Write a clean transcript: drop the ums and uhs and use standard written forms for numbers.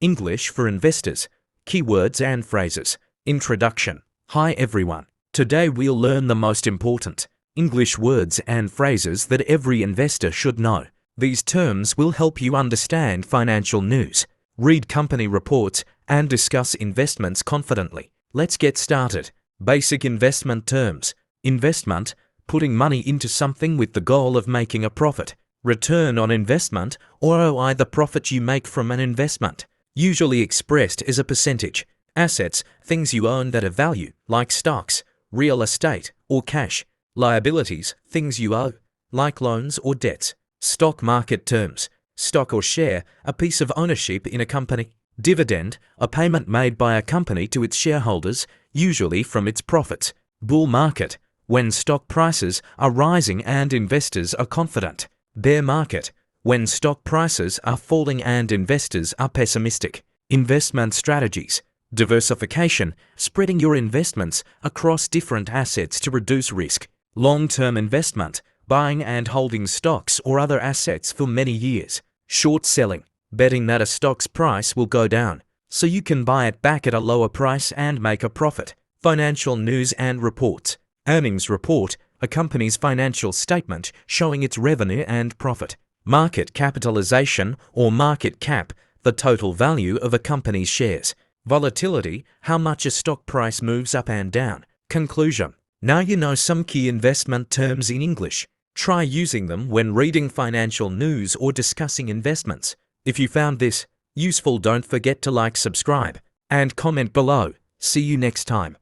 English for investors. Keywords and phrases. Introduction. Hi everyone. Today we'll learn the most important English words and phrases that every investor should know. These terms will help you understand financial news, read company reports, and discuss investments confidently. Let's get started. Basic investment terms. Investment, putting money into something with the goal of making a profit. Return on investment, or ROI, the profit you make from an investment, usually expressed as a percentage. Assets, things you own that have value, like stocks, real estate, or cash. Liabilities, things you owe, like loans or debts. Stock market terms. Stock or share, a piece of ownership in a company. Dividend, a payment made by a company to its shareholders, usually from its profits. Bull market, when stock prices are rising and investors are confident. Bear market, when stock prices are falling and investors are pessimistic. Investment strategies. Diversification, spreading your investments across different assets to reduce risk. Long-term investment, buying and holding stocks or other assets for many years. Short selling, betting that a stock's price will go down, so you can buy it back at a lower price and make a profit. Financial news and reports. Earnings report, a company's financial statement showing its revenue and profit. Market capitalization or market cap, the total value of a company's shares. Volatility, how much a stock price moves up and down. Conclusion. Now you know some key investment terms in English. Try using them when reading financial news or discussing investments. If you found this useful, don't forget to like, subscribe, and comment below. See you next time.